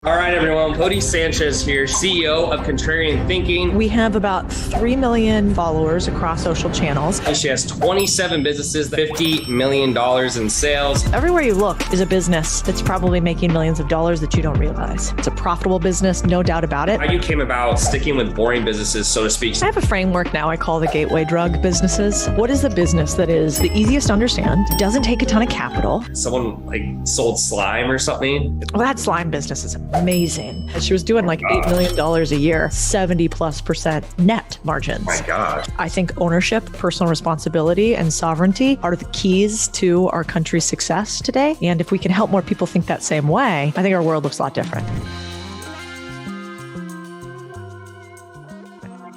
All right, everyone. Codie Sanchez here, CEO of Contrarian Thinking. We have about 3 million followers across social channels. And she has 27 businesses, $50 million in sales. Everywhere you look is a business that's probably making millions of dollars that you don't realize. It's a profitable business, no doubt about it. How you came about sticking with boring businesses, so to speak. I have a framework now I call the gateway drug businesses. What is the business that is the easiest to understand, doesn't take a ton of capital? Someone like sold slime or something. Well, that slime business is amazing. She was doing like $8 million a year, 70+% net margins. My God. I think ownership, personal responsibility, and sovereignty are the keys to our country's success today. And if we can help more people think that same way, I think our world looks a lot different.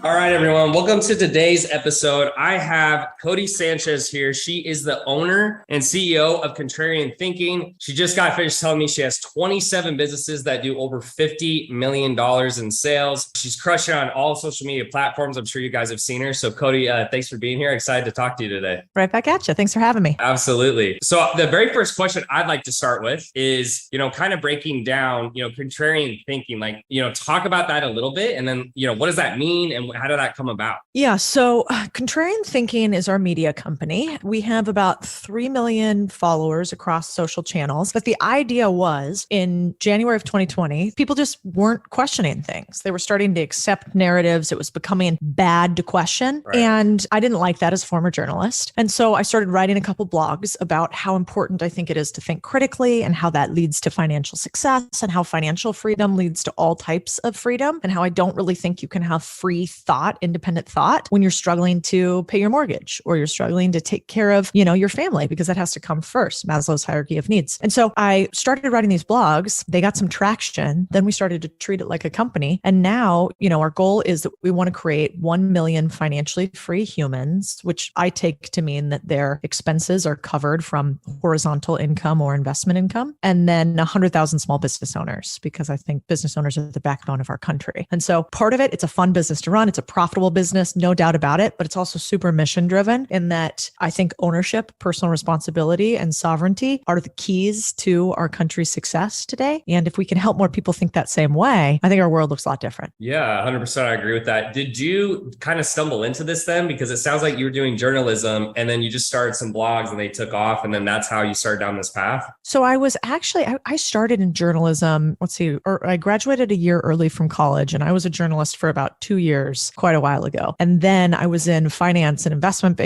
All right, everyone. Welcome to today's episode. I have Codie Sanchez here. She is the owner and CEO of Contrarian Thinking. She just got finished telling me she has 27 businesses that do over $50 million in sales. She's crushing on all social media platforms. I'm sure you guys have seen her. So Codie, thanks for being here. Excited to talk to you today. Right back at you. Thanks for having me. Absolutely. So the very first question I'd like to start with is, kind of breaking down, Contrarian Thinking, talk about that a little bit. And then, what does that mean? And how did that come about? Yeah. So Contrarian Thinking is our media company. We have about 3 million followers across social channels. But the idea was in January of 2020, people just weren't questioning things. They were starting to accept narratives. It was becoming bad to question. Right. And I didn't like that as a former journalist. And so I started writing a couple blogs about how important I think it is to think critically and how that leads to financial success and how financial freedom leads to all types of freedom and how I don't really think you can have free thought, independent thought, when you're struggling to pay your mortgage or you're struggling to take care of, your family, because that has to come first, Maslow's hierarchy of needs. And so I started writing these blogs. They got some traction. Then we started to treat it like a company. And now, our goal is that we want to create 1 million financially free humans, which I take to mean that their expenses are covered from horizontal income or investment income. And then 100,000 small business owners, because I think business owners are the backbone of our country. And so part of it, it's a fun business to run. It's a profitable business, no doubt about it, but it's also super mission driven in that I think ownership, personal responsibility, and sovereignty are the keys to our country's success today. And if we can help more people think that same way, I think our world looks a lot different. Yeah, 100%. I agree with that. Did you kind of stumble into this then? Because it sounds like you were doing journalism and then you just started some blogs and they took off. And then that's how you started down this path. So I was actually, I started in journalism. I graduated a year early from college and I was a journalist for about 2 years, quite a while ago. And then I was in finance and investment,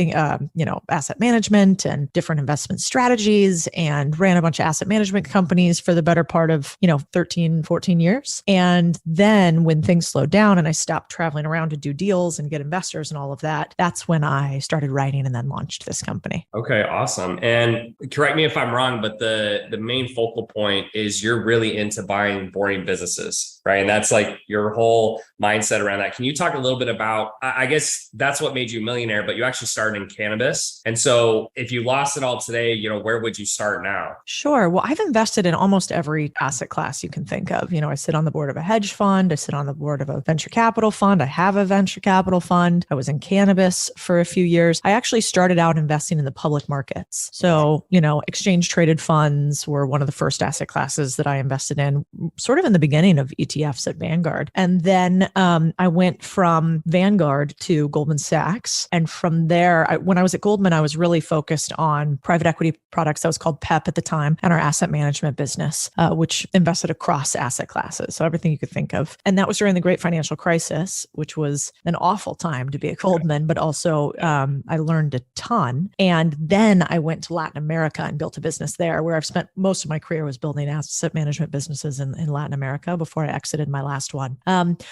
asset management and different investment strategies and ran a bunch of asset management companies for the better part of, 13, 14 years. And then when things slowed down and I stopped traveling around to do deals and get investors and all of that, that's when I started writing and then launched this company. Okay, awesome. And correct me if I'm wrong, but the main focal point is you're really into buying boring businesses, right? And that's like your whole mindset around that. Can you talk a little bit about, I guess that's what made you a millionaire, but you actually started in cannabis. And so if you lost it all today, where would you start now? Sure. Well, I've invested in almost every asset class you can think of. I sit on the board of a hedge fund. I sit on the board of a venture capital fund. I have a venture capital fund. I was in cannabis for a few years. I actually started out investing in the public markets. So, exchange traded funds were one of the first asset classes that I invested in, sort of in the beginning of ETFs at Vanguard. And then I went from Vanguard to Goldman Sachs. And from there, when I was at Goldman, I was really focused on private equity products. That was called PEP at the time, and our asset management business, which invested across asset classes. So everything you could think of. And that was during the great financial crisis, which was an awful time to be at Goldman, but also I learned a ton. And then I went to Latin America and built a business there, where I've spent most of my career was building asset management businesses in Latin America before I exited my last one.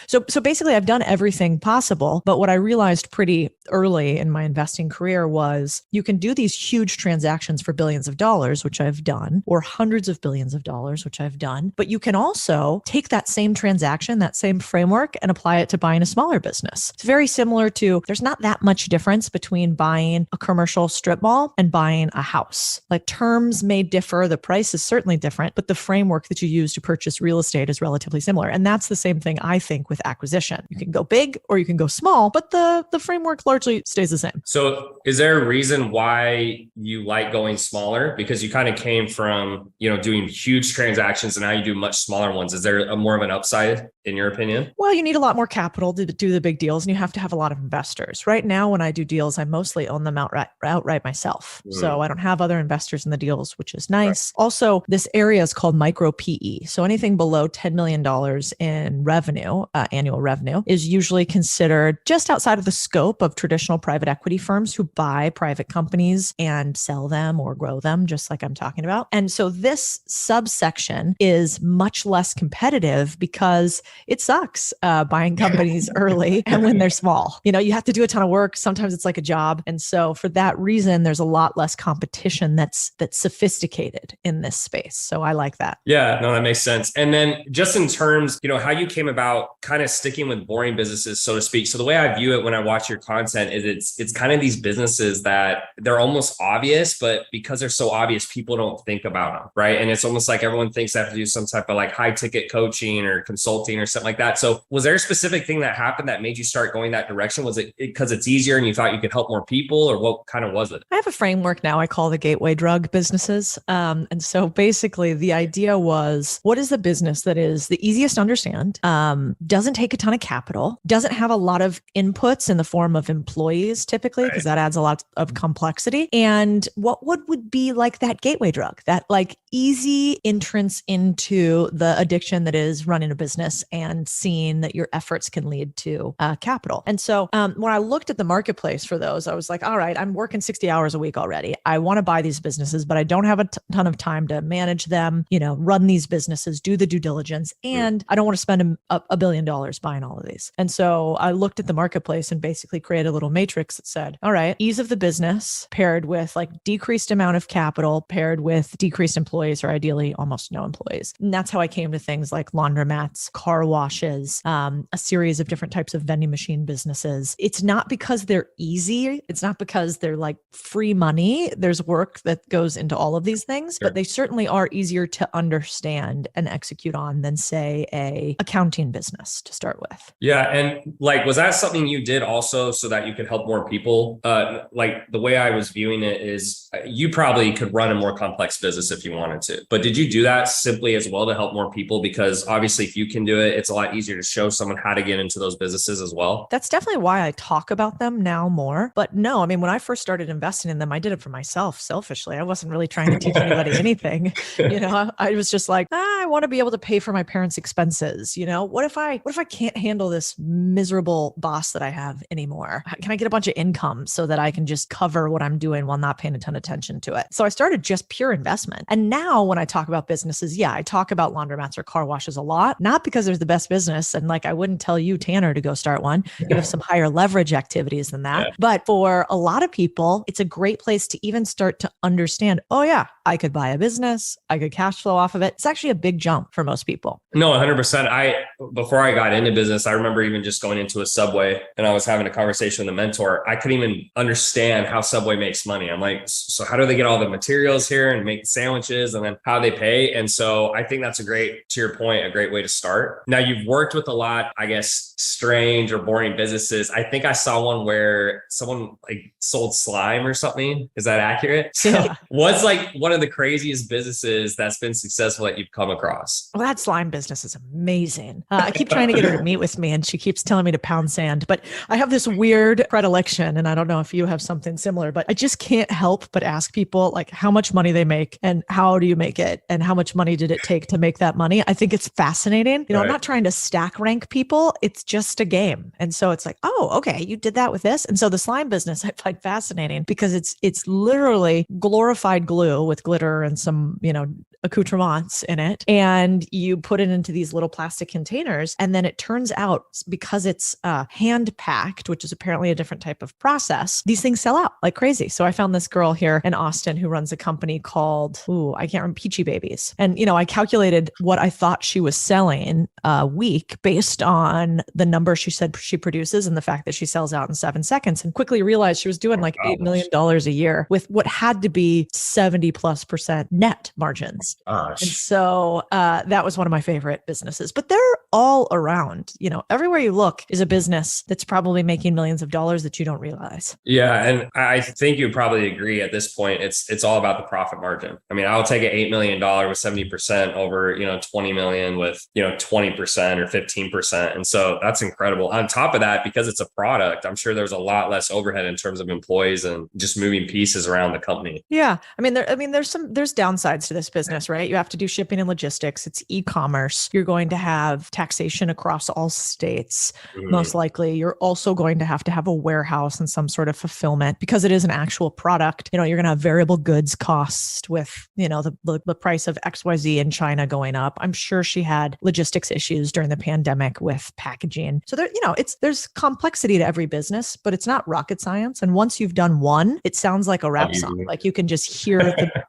So basically I've done everything possible, but what I realized pretty early in my investing career was you can do these huge transactions for billions of dollars, which I've done, or hundreds of billions of dollars, which I've done, but you can also take that same transaction, that same framework, and apply it to buying a smaller business. It's very similar to, there's not that much difference between buying a commercial strip mall and buying a house. Like terms may differ, the price is certainly different, but the framework that you use to purchase real estate is relatively similar. smaller. And that's the same thing, I think, with acquisition. You can go big or you can go small, but the framework largely stays the same. So is there a reason why you like going smaller? Because you kind of came from, doing huge transactions and now you do much smaller ones. Is there more of an upside in your opinion? Well, you need a lot more capital to do the big deals and you have to have a lot of investors. Right now, when I do deals, I mostly own them outright myself. So I don't have other investors in the deals, which is nice. Right. Also, this area is called micro PE. So anything below $10 million in revenue, annual revenue, is usually considered just outside of the scope of traditional private equity firms who buy private companies and sell them or grow them, just like I'm talking about. And so this subsection is much less competitive because it sucks buying companies early and when they're small. You have to do a ton of work. Sometimes it's like a job. And so for that reason, there's a lot less competition that's sophisticated in this space. So I like that. Yeah, no, that makes sense. And then just in terms, how you came about kind of sticking with boring businesses, so to speak. So the way I view it when I watch your content is it's kind of these businesses that they're almost obvious, but because they're so obvious, people don't think about them, right? And it's almost like everyone thinks they have to do some type of like high ticket coaching or consulting or something like that. So was there a specific thing that happened that made you start going that direction? Was it because it's easier and you thought you could help more people, or what kind of was it? I have a framework now I call the gateway drug businesses. And so basically the idea was, what is the business that is the easiest to understand, doesn't take a ton of capital, doesn't have a lot of inputs in the form of employees typically, because that adds a lot of complexity. And what would be like that gateway drug, that like easy entrance into the addiction that is running a business and seeing that your efforts can lead to capital. And so when I looked at the marketplace for those, I was like, all right, I'm working 60 hours a week already. I want to buy these businesses, but I don't have a ton of time to manage them, run these businesses, do the due diligence. And I don't want to spend $1 billion buying all of these. And so I looked at the marketplace and basically created a little matrix that said, all right, ease of the business paired with like decreased amount of capital paired with decreased employees, or ideally almost no employees. And that's how I came to things like laundromats, car washes, a series of different types of vending machine businesses. It's not because they're easy. It's not because they're like free money. There's work that goes into all of these things, but they certainly are easier to understand and execute on than say a accounting business to start with. Yeah. And like, was that something you did also so that you could help more people? Like the way I was viewing it is you probably could run a more complex business if you wanted to, but did you do that simply as well to help more people? Because obviously if you can do it, it's a lot easier to show someone how to get into those businesses as well. That's definitely why I talk about them now more. But no, I mean, when I first started investing in them, I did it for myself selfishly. I wasn't really trying to teach anybody anything. I was just like, I want to be able to pay for my parents' expenses. What if I can't handle this miserable boss that I have anymore? Can I get a bunch of income so that I can just cover what I'm doing while not paying a ton of attention to it? So I started just pure investment. And now when I talk about businesses, I talk about laundromats or car washes a lot, not because there's the best business. And like, I wouldn't tell you, Tanner, to go start one. You have some higher leverage activities than that. Yeah. But for a lot of people, it's a great place to even start to understand, oh yeah, I could buy a business. I could cash flow off of it. It's actually a big jump for most people. No, 100%. Before I got into business, I remember even just going into a Subway and I was having a conversation with a mentor. I couldn't even understand how Subway makes money. I'm like, so how do they get all the materials here and make sandwiches, and then how they pay? And so I think that's to your point, a great way to start. Now you've worked with a lot, I guess, strange or boring businesses. I think I saw one where someone like sold slime or something. Is that accurate? So what's like one of the craziest businesses that's been successful that you've come across? Well, that slime business is amazing. I keep trying to get her to meet with me and she keeps telling me to pound sand, but I have this weird predilection, and I don't know if you have something similar, but I just can't help but ask people like how much money they make and how do you make it and how much money did it take to make that money? I think it's fascinating. I'm not trying to stack rank people. It's just a game. And so it's like, oh, okay, you did that with this. And so the slime business I find fascinating because it's literally glorified glue with glitter and some, accoutrements in it. And you put it into these little plastic containers. And then it turns out, because it's hand packed, which is apparently a different type of process, these things sell out like crazy. So I found this girl here in Austin who runs a company called, I can't remember, Peachy Babies. And, I calculated what I thought she was selling a week based on the number she said she produces and the fact that she sells out in 7 seconds, and quickly realized she was doing like $8 million a year with what had to be 70+% net margins. And so that was one of my favorite businesses, but they're all around, everywhere you look is a business that's probably making millions of dollars that you don't realize. Yeah. And I think you probably agree at this point, it's all about the profit margin. I mean, I'll take an $8 million with 70% over, 20 million with, 20% or 15%. And so that's incredible. On top of that, because it's a product, I'm sure there's a lot less overhead in terms of employees and just moving pieces around the company. Yeah. There's downsides to this business, right? You have to do shipping and logistics. It's e-commerce. You're going to have taxation across all states. Most likely. You're also going to have a warehouse and some sort of fulfillment because it is an actual product. You're going to have variable goods costs with, the price of XYZ in China going up. I'm sure she had logistics issues during the pandemic with packaging. So there's complexity to every business, but it's not rocket science. And once you've done one, it sounds like a rap song. Like you can just hear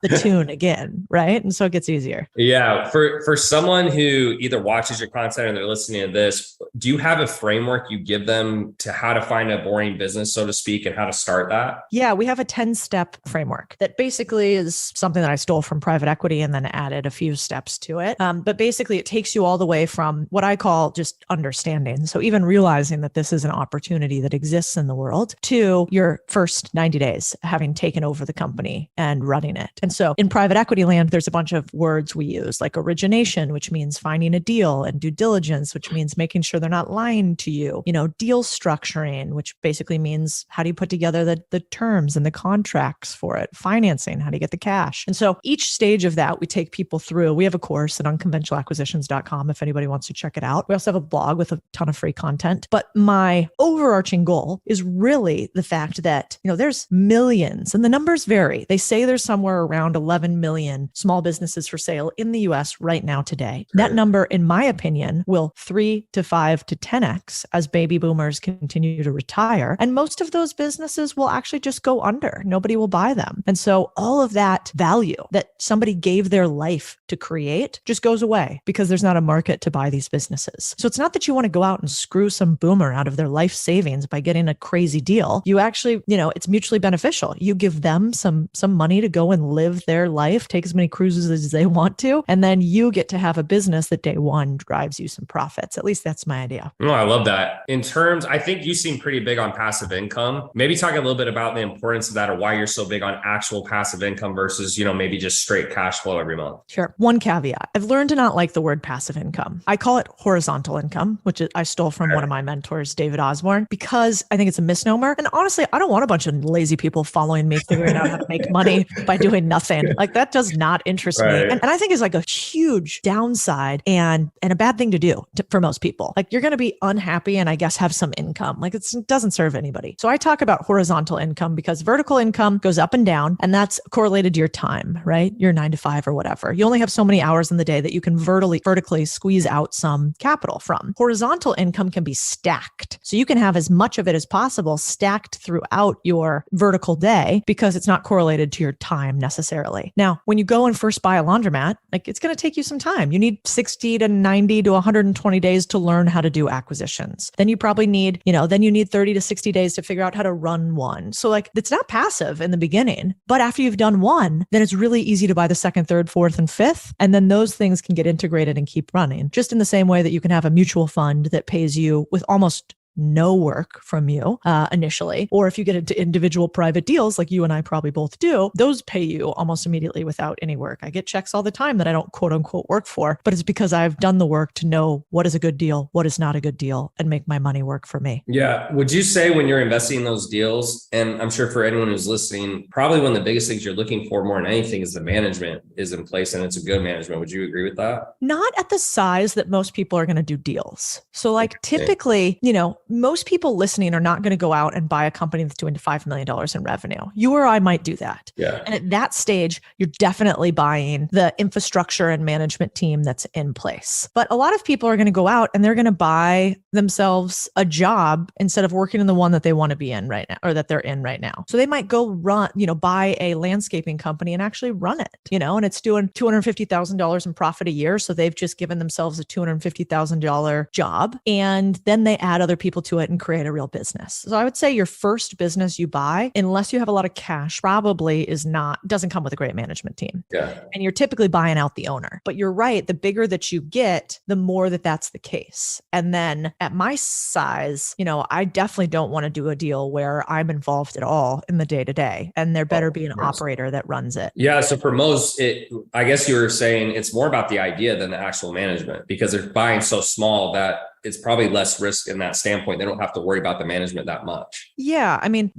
the tune again, right? And so it gets easier. Yeah. For someone who either watches your content or they're listening to this, do you have a framework you give them to how to find a boring business, so to speak, and how to start that? Yeah, we have a 10-step framework that basically is something that I stole from private equity and then added a few steps to it. But basically it takes you all the way from what I call just understanding. So even realizing that this is an opportunity that exists in the world to your first 90 days, having taken over the company and running it. And so in private equity land, there's a bunch of words we use like origination, which means finding a deal, and due diligence, which means making sure they're not lying to you, deal structuring, which basically means how do you put together the terms and the contracts for it, financing, how do you get the cash? And so each stage of that, we take people through. We have a course at unconventionalacquisitions.com if anybody wants to check it out. We also have a blog with a ton of free content. But my overarching goal is really the fact that, there's millions, and the numbers vary. They say there's somewhere around 11 million small businesses for sale in the US right now today. That number, in my opinion, will 3 to 5 to 10x as baby boomers continue to retire. And most of those businesses will actually just go under. Nobody will buy them. And so all of that value that somebody gave their life to create just goes away because there's not a market to buy these businesses. So it's not that you want to go out and screw some boomer out of their life savings by getting a crazy deal. You actually, it's mutually beneficial. You give them some money to go and live their life, take as many cruises as they want to, and then you get to have a business that day one drives you some profits. At least that's my idea. Oh, I love that. In terms, I think you seem pretty big on passive income. Maybe talk a little bit about the importance of that, or why you're so big on actual passive income versus, maybe just straight cash flow every month. Sure. One caveat. I've learned to not like the word passive income. I call it horizontal income, which I stole from one of my mentors, David Osborne, because I think it's a misnomer. And honestly, I don't want a bunch of lazy people following me figuring out how to make money by doing nothing. Like that does not interest me. And I think it's like a huge downside and a bad thing to do for most people. Like you're going to be unhappy and I guess have some income. Like it doesn't serve anybody. So I talk about horizontal income because vertical income goes up and down, and that's correlated to your time, right? Your 9 to 5 or whatever. You only have so many hours in the day that you can vertically squeeze out some capital from. Horizontal income can be stacked. So you can have as much of it as possible stacked throughout your vertical day because it's not correlated to your time necessarily. Now, when you go and first buy a laundromat, like it's going to take you some time. You need 60 to 90 to 120 days to learn how to do acquisitions. Then you probably need, then you need 30 to 60 days to figure out how to run one. So like it's not passive in the beginning, but after you've done one, then it's really easy to buy the second, third, fourth, and fifth. And then those things can get integrated and keep running. Just in the same way that you can have a mutual fund that pays you with almost no work from you initially. Or if you get into individual private deals like you and I probably both do, those pay you almost immediately without any work. I get checks all the time that I don't quote unquote work for, but it's because I've done the work to know what is a good deal, what is not a good deal, and make my money work for me. Yeah. Would you say when you're investing in those deals, and I'm sure for anyone who's listening, probably one of the biggest things you're looking for more than anything is the management is in place and it's a good management. Would you agree with that? Not at the size that most people are going to do deals. So like typically, most people listening are not going to go out and buy a company that's doing $5 million in revenue. You or I might do that. Yeah. And at that stage, you're definitely buying the infrastructure and management team that's in place. But a lot of people are going to go out and they're going to buy themselves a job instead of working in the one that they want to be in right now, or that they're in right now. So they might go buy a landscaping company and actually run it, and it's doing $250,000 in profit a year. So they've just given themselves a $250,000 job, and then they add other people to it and create a real business. So I would say your first business you buy, unless you have a lot of cash, probably doesn't come with a great management team. Yeah. And you're typically buying out the owner. But you're right, the bigger that you get, the more that's the case. And then at my size, I definitely don't want to do a deal where I'm involved at all in the day-to-day, and there better be an operator that runs it. Yeah. So for most, I guess you were saying it's more about the idea than the actual management, because they're buying so small that it's probably less risk in that standpoint. They don't have to worry about the management that much. Yeah. I mean,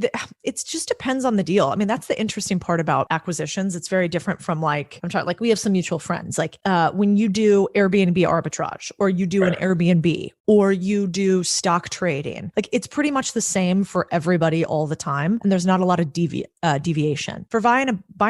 it just depends on the deal. I mean, that's the interesting part about acquisitions. It's very different from we have some mutual friends, when you do Airbnb arbitrage, or you do an Airbnb, or you do stock trading, it's pretty much the same for everybody all the time. And there's not a lot of deviation. For buying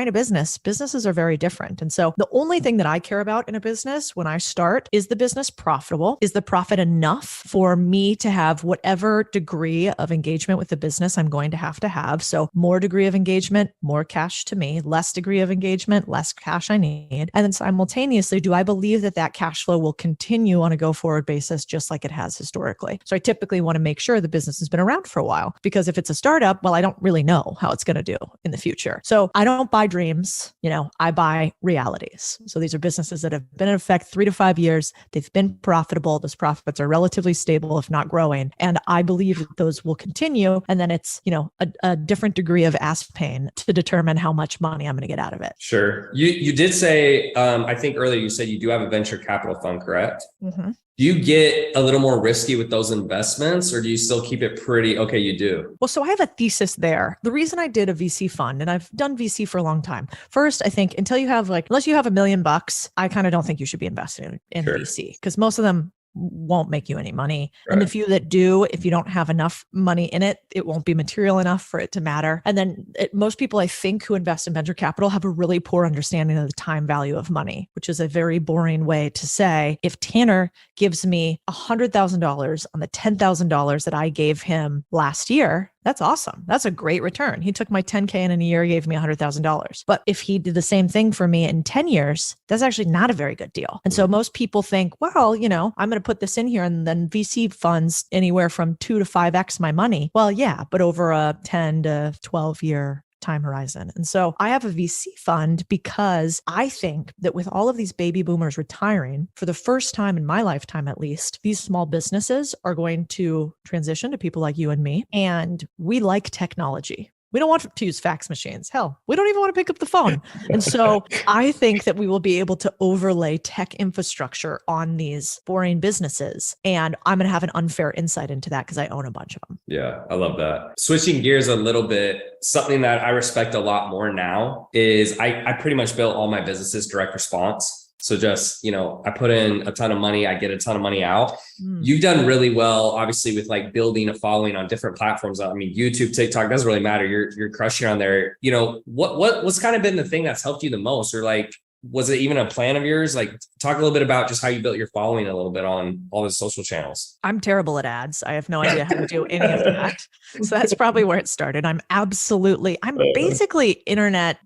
a business, businesses are very different. And so the only thing that I care about in a business when I start is the business profitable? Is the profit enough for me to have whatever degree of engagement with the business I'm going to have? So more degree of engagement, more cash to me, less degree of engagement, less cash I need. And then simultaneously, do I believe that cash flow will continue on a go-forward basis, just like it has historically? So I typically want to make sure the business has been around for a while, because if it's a startup, well, I don't really know how it's going to do in the future. So I don't buy dreams, I buy realities. So these are businesses that have been in effect 3 to 5 years. They've been profitable. Those profits are relatively stable, if not growing. And I believe that those will continue. And then it's, a different degree of ass pain to determine how much money I'm going to get out of it. Sure. You did say, I think earlier you said you do have a venture capital fund, correct? Mm-hmm. Do you get a little more risky with those investments, or do you still keep it pretty? Okay, you do. Well, so I have a thesis there. The reason I did a VC fund, and I've done VC for a long time. First, I think unless you have $1 million, I kind of don't think you should be investing in VC, because most of them won't make you any money. Right. And the few that do, if you don't have enough money in it, it won't be material enough for it to matter. And then most people, I think, who invest in venture capital have a really poor understanding of the time value of money, which is a very boring way to say, if Tanner gives me $100,000 on the $10,000 that I gave him last year, that's awesome. That's a great return. He took my 10K in a year, gave me $100,000. But if he did the same thing for me in 10 years, that's actually not a very good deal. And so most people think, well, I'm going to put this in here, and then VC funds anywhere from 2 to 5x my money. Well, yeah, but over a 10 to 12 year time horizon. And so I have a VC fund because I think that with all of these baby boomers retiring, for the first time in my lifetime, at least, these small businesses are going to transition to people like you and me. And we like technology. We don't want to use fax machines. Hell, we don't even want to pick up the phone. And so I think that we will be able to overlay tech infrastructure on these boring businesses. And I'm going to have an unfair insight into that because I own a bunch of them. Yeah, I love that. Switching gears a little bit, something that I respect a lot more now is I pretty much built all my businesses direct response. So just, I put in a ton of money, I get a ton of money out. You've done really well, obviously, with building a following on different platforms. I mean, YouTube, TikTok, doesn't really matter. You're crushing on there. What's kind of been the thing that's helped you the most, or was it even a plan of yours? Talk a little bit about just how you built your following a little bit on all the social channels. I'm terrible at ads. I have no idea how to do any of that. So that's probably where it started. I'm basically internet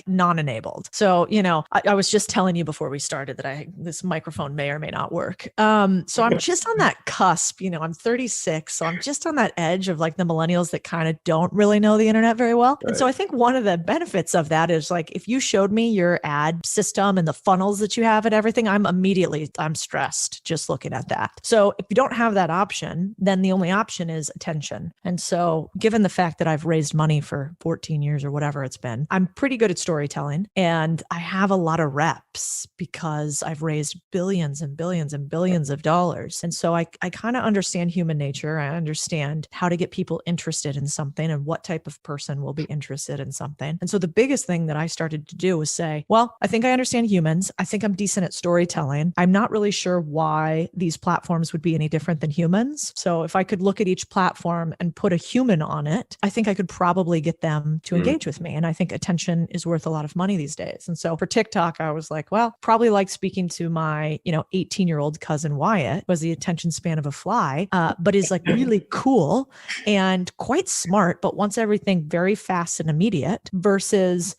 non-enabled. So, I was just telling you before we started that this microphone may or may not work. So I'm just on that cusp, I'm 36. So I'm just on that edge of the millennials that kind of don't really know the internet very well. Right. And so I think one of the benefits of that is if you showed me your ad system and the funnels that you have and everything, I'm stressed just looking at that. So if you don't have that option, then the only option is attention. And so given the fact that I've raised money for 14 years or whatever it's been, I'm pretty good at storytelling, and I have a lot of reps because I've raised billions and billions and billions of dollars. And so I kind of understand human nature. I understand how to get people interested in something and what type of person will be interested in something. And so the biggest thing that I started to do was say, well, I think I understand humans. I think I'm decent at storytelling. I'm not really sure why these platforms would be any different than humans. So if I could look at each platform and put a human on it, I think I could probably get them to engage with me. And I think attention is worth a lot of money these days. And so for TikTok, I was like, well, probably like speaking to my, 18-year-old cousin Wyatt, was the attention span of a fly, but is like really cool and quite smart, but wants everything very fast and immediate versus,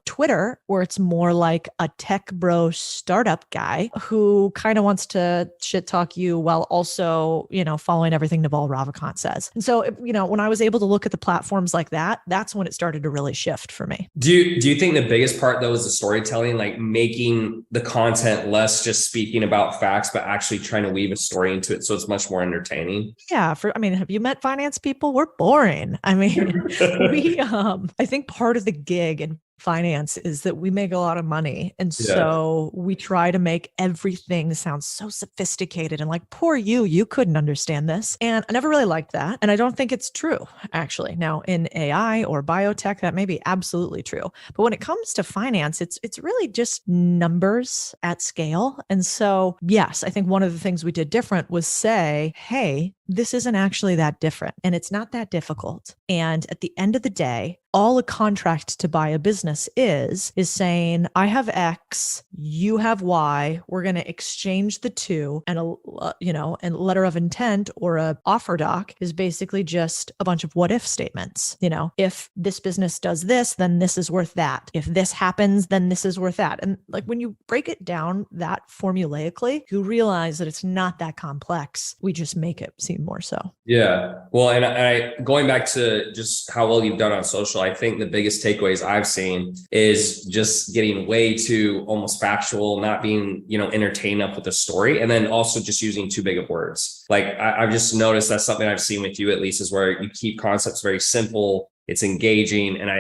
Twitter, where it's more like a tech bro startup guy who kind of wants to shit talk you while also, following everything Naval Ravikant says. And so, when I was able to look at the platforms like that, that's when it started to really shift for me. Do you think the biggest part though is the storytelling, like making the content less just speaking about facts, but actually trying to weave a story into it so it's much more entertaining? Yeah. Have you met finance people? We're boring. I think part of the gig in finance is that we make a lot of money. And so we try to make everything sound so sophisticated and like, poor you couldn't understand this. And I never really liked that. And I don't think it's true, actually. Now in AI or biotech, that may be absolutely true. But when it comes to finance, it's really just numbers at scale. And so, yes, I think one of the things we did different was say, hey, this isn't actually that different and it's not that difficult. And at the end of the day, all a contract to buy a business is saying, I have X, you have Y, we're going to exchange the two, and and letter of intent or a offer doc is basically just a bunch of what if statements. If this business does this, then this is worth that. If this happens, then this is worth that. And like when you break it down that formulaically, you realize that it's not that complex. We just make it seem more so. Yeah. Well, and I going back to just how well you've done on social, I think the biggest takeaways I've seen is just getting way too almost factual, not being, entertained up with the story. And then also just using too big of words. Like I've just noticed that's something I've seen with you at least, is where you keep concepts very simple. It's engaging. And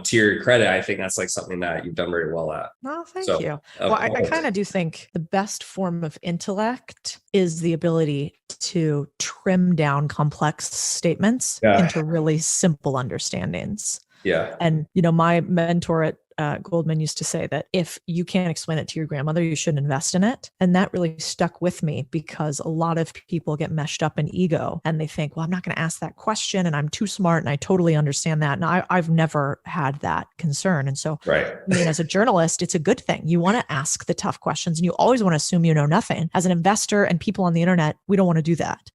to your credit, I think that's like something that you've done very well at. Oh, thank you. Well, I kind of do think the best form of intellect is the ability to trim down complex statements into really simple understandings. Yeah. And, my mentor at Goldman used to say that if you can't explain it to your grandmother, you shouldn't invest in it. And that really stuck with me because a lot of people get meshed up in ego and they think, well, I'm not going to ask that question and I'm too smart and I totally understand that. And I've never had that concern. And so, as a journalist, it's a good thing. You want to ask the tough questions and you always want to assume you know nothing. As an investor and people on the internet, we don't want to do that.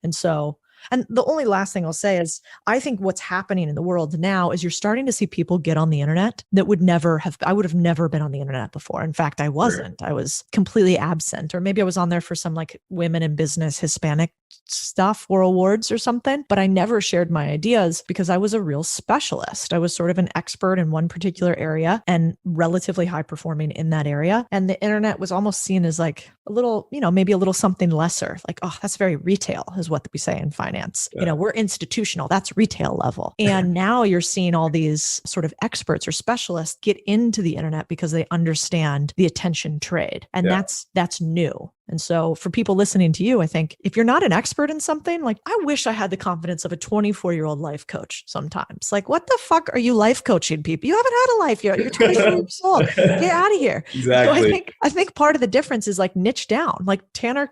And the only last thing I'll say is I think what's happening in the world now is you're starting to see people get on the internet that I would have never been on the internet before. In fact, I wasn't. I was completely absent, or maybe I was on there for some like women in business, Hispanic stuff or awards or something, but I never shared my ideas because I was a real specialist. I was sort of an expert in one particular area and relatively high performing in that area. And the internet was almost seen as like a little, maybe a little something lesser, like, oh, that's very retail is what we say in finance. We're institutional, that's retail level. And now you're seeing all these sort of experts or specialists get into the internet because they understand the attention trade. And that's new. And so for people listening to you, I think if you're not an expert in something, like I wish I had the confidence of a 24-year-old life coach sometimes. Like, what the fuck are you life coaching people? You haven't had a life yet. You're 24 years old. Get out of here. Exactly. So I think part of the difference is like niche down. Like Tanner,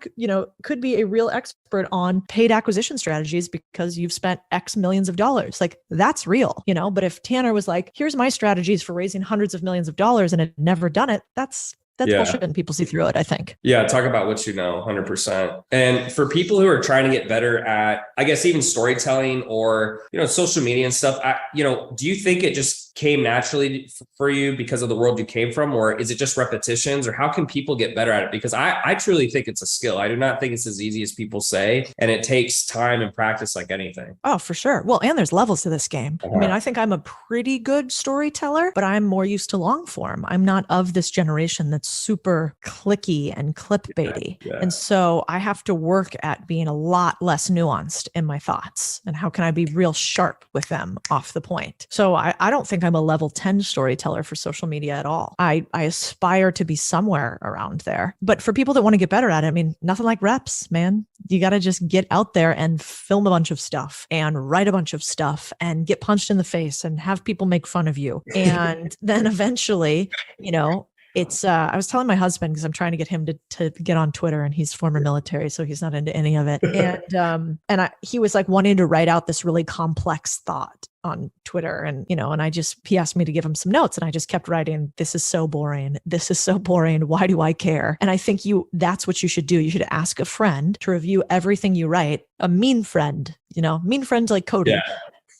could be a real expert on paid acquisition strategies because you've spent X millions of dollars. Like that's real, but if Tanner was like, here's my strategies for raising hundreds of millions of dollars and had never done it, that's bullshit and people see through it, I think. Yeah. Talk about what 100%. And for people who are trying to get better at, I guess, even storytelling or, social media and stuff, do you think it just came naturally for you because of the world you came from, or is it just repetitions, or how can people get better at it? Because I truly think it's a skill. I do not think it's as easy as people say, and it takes time and practice like anything. Oh, for sure. Well, and there's levels to this game. I think I'm a pretty good storyteller, but I'm more used to long form. I'm not of this generation that's super clicky and clickbaity. And so I have to work at being a lot less nuanced in my thoughts. And how can I be real sharp with them off the point? So I don't think I'm a level 10 storyteller for social media at all. I aspire to be somewhere around there. But for people that want to get better at it, nothing like reps, man. You got to just get out there and film a bunch of stuff and write a bunch of stuff and get punched in the face and have people make fun of you. And then eventually, It's, I was telling my husband, because I'm trying to get him to get on Twitter, and he's former military, so he's not into any of it. He was like wanting to write out this really complex thought on Twitter. And, he asked me to give him some notes, and I just kept writing, this is so boring. This is so boring. Why do I care? And I think that's what you should do. You should ask a friend to review everything you write, a mean friend, mean friends like Codie. Yeah.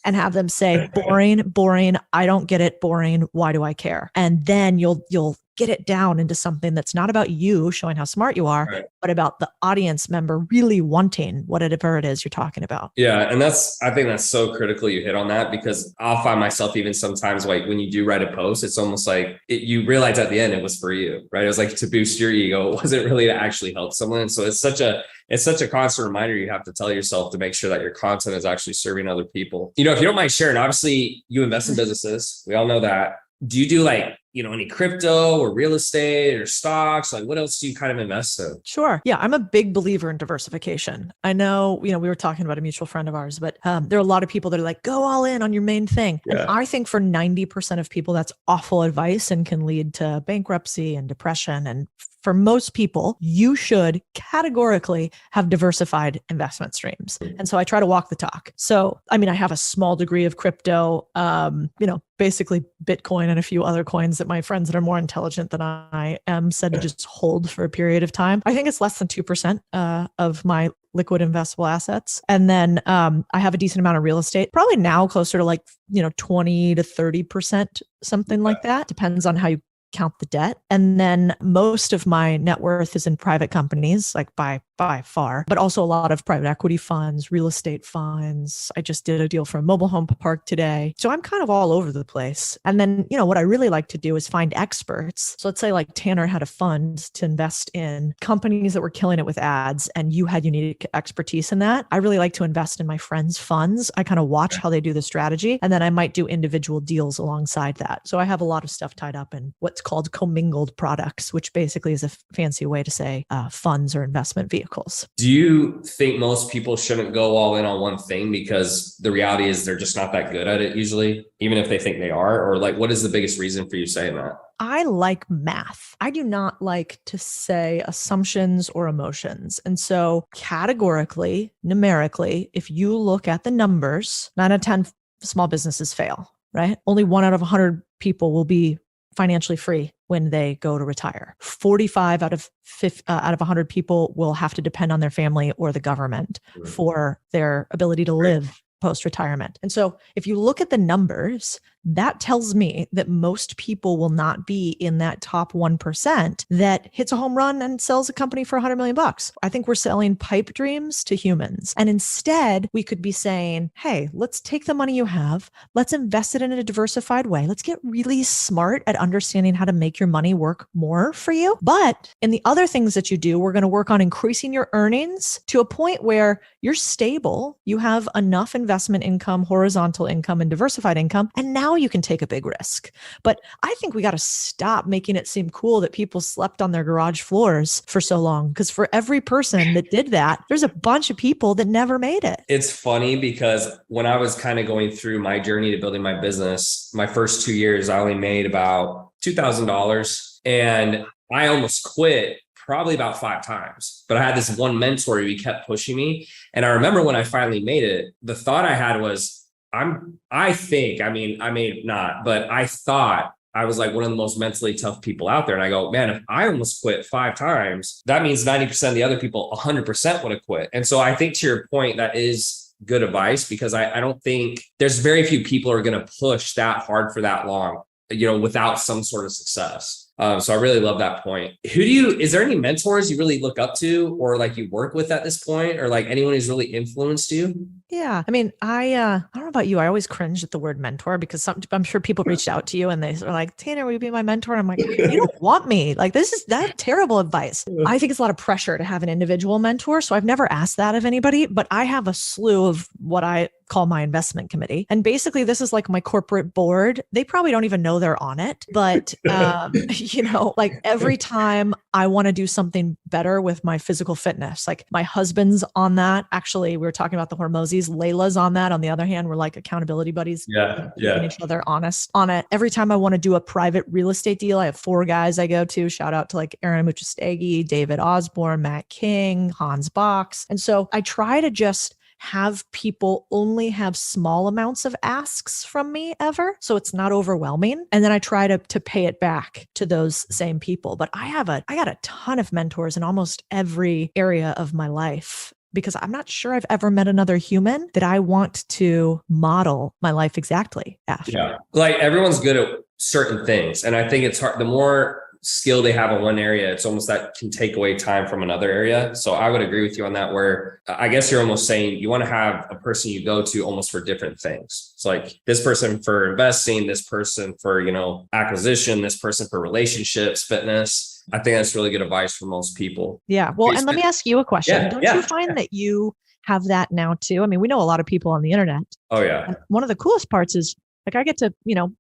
And have them say, boring. I don't get it. Boring. Why do I care? And then you'll get it down into something that's not about you showing how smart you are, right, but about the audience member really wanting whatever it is you're talking about. Yeah. And I think that's so critical you hit on that, because I'll find myself even sometimes like when you do write a post, it's almost like you realize at the end it was for you, right? It was like to boost your ego. It wasn't really to actually help someone. So it's such a constant reminder you have to tell yourself to make sure that your content is actually serving other people. If you don't mind sharing, obviously you invest in businesses. We all know that. Do you do any crypto or real estate or stocks? Like what else do you kind of invest in? Sure. Yeah. I'm a big believer in diversification. I know, we were talking about a mutual friend of ours, but there are a lot of people that are like, go all in on your main thing. Yeah. And I think for 90% of people, that's awful advice and can lead to bankruptcy and depression. And for most people, you should categorically have diversified investment streams. And so I try to walk the talk. So, I have a small degree of crypto, basically Bitcoin and a few other coins that my friends that are more intelligent than I am said to just hold for a period of time. I think it's less than 2% of my liquid investable assets. And then I have a decent amount of real estate, probably now closer to 20 to 30%, something like that. Depends on how you count the debt. And then most of my net worth is in private companies, like by far, but also a lot of private equity funds, real estate funds. I just did a deal for a mobile home park today. So I'm kind of all over the place. And then, what I really like to do is find experts. So let's say like Tanner had a fund to invest in companies that were killing it with ads, and you had unique expertise in that. I really like to invest in my friends' funds. I kind of watch how they do the strategy, and then I might do individual deals alongside that. So I have a lot of stuff tied up in what's called commingled products, which basically is a fancy way to say funds or investment vehicles. Do you think most people shouldn't go all in on one thing, because the reality is they're just not that good at it usually, even if they think they are? Or what is the biggest reason for you saying that? I like math. I do not like to say assumptions or emotions. And so categorically, numerically, if you look at the numbers, 9 out of 10 small businesses fail, right? Only 1 out of 100 people will be financially free when they go to retire. 45 out of 100 people will have to depend on their family or the government for their ability to live post-retirement. And so if you look at the numbers, that tells me that most people will not be in that top 1% that hits a home run and sells a company for $100 million. I think we're selling pipe dreams to humans. And instead, we could be saying, hey, let's take the money you have. Let's invest it in a diversified way. Let's get really smart at understanding how to make your money work more for you. But in the other things that you do, we're going to work on increasing your earnings to a point where you're stable. You have enough investment income, horizontal income, and diversified income. And now you can take a big risk. But I think we got to stop making it seem cool that people slept on their garage floors for so long. Because for every person that did that, there's a bunch of people that never made it. It's funny because when I was kind of going through my journey to building my business, my first 2 years, I only made about $2,000, and I almost quit probably about 5 times. But I had this one mentor who kept pushing me. And I remember when I finally made it, the thought I had was, I may not, but I thought I was like one of the most mentally tough people out there. And I go, man, if I almost quit 5 times, that means 90% of the other people 100% would have quit. And so I think to your point, that is good advice, because I don't think there's very few people who are going to push that hard for that long, without some sort of success. So I really love that point. Is there any mentors you really look up to or you work with at this point, or anyone who's really influenced you? Yeah. I mean, I don't know about you. I always cringe at the word mentor, because I'm sure people reached out to you and they are like, Tanner, will you be my mentor? And I'm like, you don't want me. That's terrible advice. I think it's a lot of pressure to have an individual mentor. So I've never asked that of anybody, but I have a slew of what I call my investment committee. And basically this is like my corporate board. They probably don't even know they're on it, but every time I want to do something better with my physical fitness, like my husband's on that. Actually, we were talking about the Hormozis buddies. Layla's on that. On the other hand, we're like accountability buddies. Keeping each other honest on it. Every time I want to do a private real estate deal, I have 4 guys I go to. Shout out to like Aaron Amuchastegui, David Osborne, Matt King, Hans Box. And so I try to just have people only have small amounts of asks from me ever. So it's not overwhelming. And then I try to pay it back to those same people. But I got a ton of mentors in almost every area of my life, because I'm not sure I've ever met another human that I want to model my life exactly after. Yeah. Like everyone's good at certain things. And I think it's hard. The more skill they have in one area, it's almost that can take away time from another area. So I would agree with you on that, where I guess you're almost saying you want to have a person you go to almost for different things. It's like this person for investing, this person for, acquisition, this person for relationships, fitness. I think that's really good advice for most people. Yeah. Well, and let me ask you a question. Don't you find that you have that now too? I mean, we know a lot of people on the internet. Oh yeah. And one of the coolest parts is, like, I get to,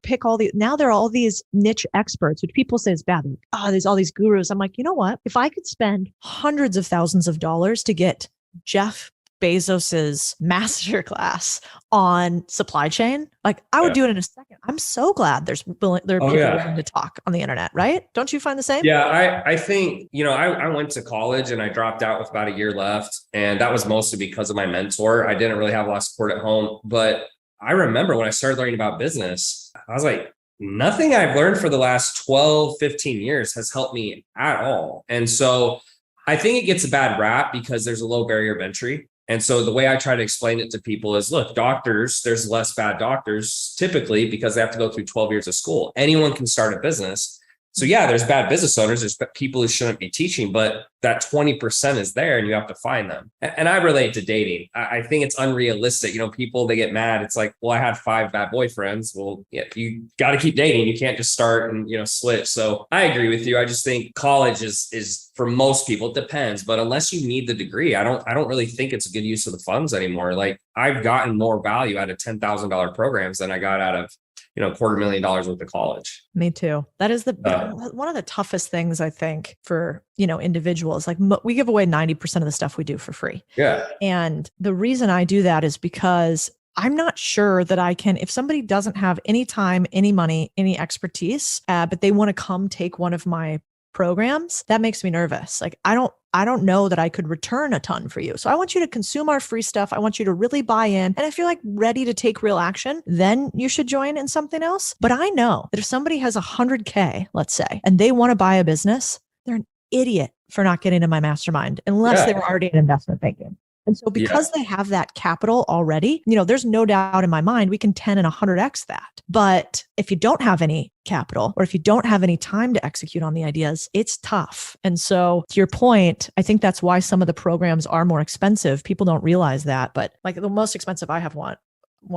pick now there are all these niche experts, which people say is bad. There's all these gurus. I'm like, you know what? If I could spend hundreds of thousands of dollars to get Jeff Bezos's masterclass on supply chain, like I would do it in a second. I'm so glad there are people willing to talk on the internet, right? Don't you find the same? Yeah, I think, I went to college and I dropped out with about a year left. And that was mostly because of my mentor. I didn't really have a lot of support at home, but I remember when I started learning about business, I was like, nothing I've learned for the last 12, 15 years has helped me at all. And so I think it gets a bad rap because there's a low barrier of entry. And so the way I try to explain it to people is, look, doctors, there's less bad doctors typically because they have to go through 12 years of school. Anyone can start a business. So yeah, there's bad business owners. There's people who shouldn't be teaching, but that 20% is there and you have to find them. And I relate to dating. I think it's unrealistic. People, they get mad. It's like, well, I had 5 bad boyfriends. Well, yeah, you got to keep dating. You can't just start and, switch. So I agree with you. I just think college is for most people, it depends, but unless you need the degree, I don't really think it's a good use of the funds anymore. Like I've gotten more value out of $10,000 programs than I got out of $250,000 worth of college. Me too. That is one of the toughest things I think for, individuals. Like we give away 90% of the stuff we do for free. Yeah. And the reason I do that is because I'm not sure that I can, if somebody doesn't have any time, any money, any expertise, but they want to come take one of my programs, that makes me nervous. Like I don't know that I could return a ton for you. So I want you to consume our free stuff. I want you to really buy in. And if you're like ready to take real action, then you should join in something else. But I know that if somebody has 100K, let's say, and they want to buy a business, they're an idiot for not getting in my mastermind unless they were already in investment banking. And so because they have that capital already, there's no doubt in my mind, we can 10 and 100x that. But if you don't have any capital or if you don't have any time to execute on the ideas, it's tough. And so to your point, I think that's why some of the programs are more expensive. People don't realize that, but like the most expensive I have one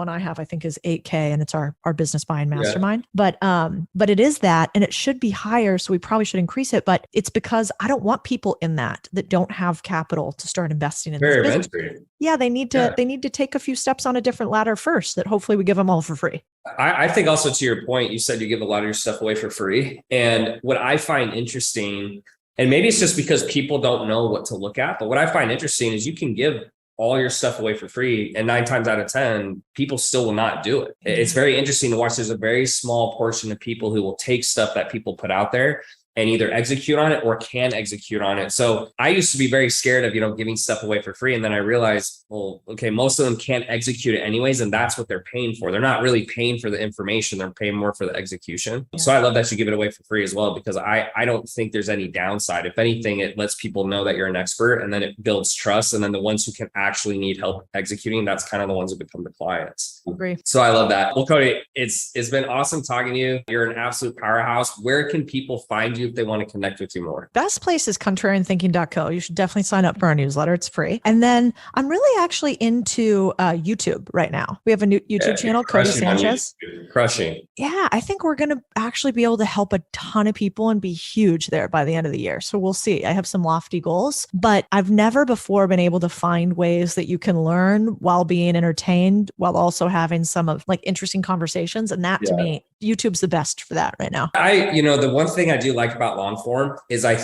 I have, I think is 8K and it's our business buying mastermind. But it is that, and it should be higher. So we probably should increase it, but it's because I don't want people in that don't have capital to start investing in this business. Yeah. They need to take a few steps on a different ladder first that hopefully we give them all for free. I think also to your point, you said you give a lot of your stuff away for free. And what I find interesting, and maybe it's just because people don't know what to look at, but what I find interesting is you can give all your stuff away for free. And 9 times out of 10, people still will not do it. It's very interesting to watch. There's a very small portion of people who will take stuff that people put out there and either execute on it or can execute on it. So I used to be very scared of, giving stuff away for free. And then I realized, well, okay, most of them can't execute it anyways. And that's what they're paying for. They're not really paying for the information. They're paying more for the execution. Yeah. So I love that you give it away for free as well, because I don't think there's any downside. If anything, it lets people know that you're an expert and then it builds trust. And then the ones who can actually need help executing, that's kind of the ones who become the clients. Agree. So I love that. Well, Codie, it's been awesome talking to you. You're an absolute powerhouse. Where can people find you if they want to connect with you more? Best place is contrarianthinking.co. You should definitely sign up for our newsletter. It's free. And then I'm really actually into YouTube right now. We have a new YouTube channel, Codie Sanchez. Crushing. Yeah, I think we're going to actually be able to help a ton of people and be huge there by the end of the year. So we'll see. I have some lofty goals, but I've never before been able to find ways that you can learn while being entertained, while also having some of like interesting conversations. And that to me, YouTube's the best for that right now. The one thing I do like about long form is I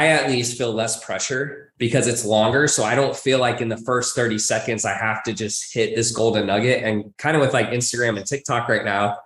at least feel less pressure because it's longer. So I don't feel like in the first 30 seconds, I have to just hit this golden nugget. And kind of with like Instagram and TikTok right now,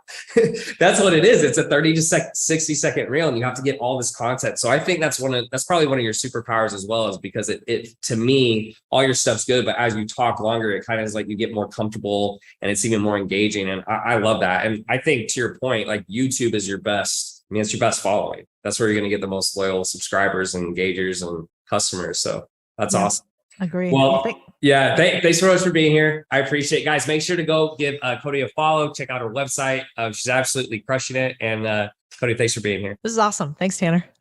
that's what it is. It's a 30 to 60 second reel and you have to get all this content. So I think that's probably one of your superpowers as well, is because it to me, all your stuff's good, but as you talk longer, it kind of is like you get more comfortable and it's even more engaging. And I love that. And I think to your point, like YouTube is your best. I mean, it's your best following. That's where you're going to get the most loyal subscribers and engagers and customers. So that's awesome. Agree. Well, thanks so much for being here. I appreciate it. Guys, make sure to go give Codie a follow. Check out her website. She's absolutely crushing it. And Codie, thanks for being here. This is awesome. Thanks, Tanner.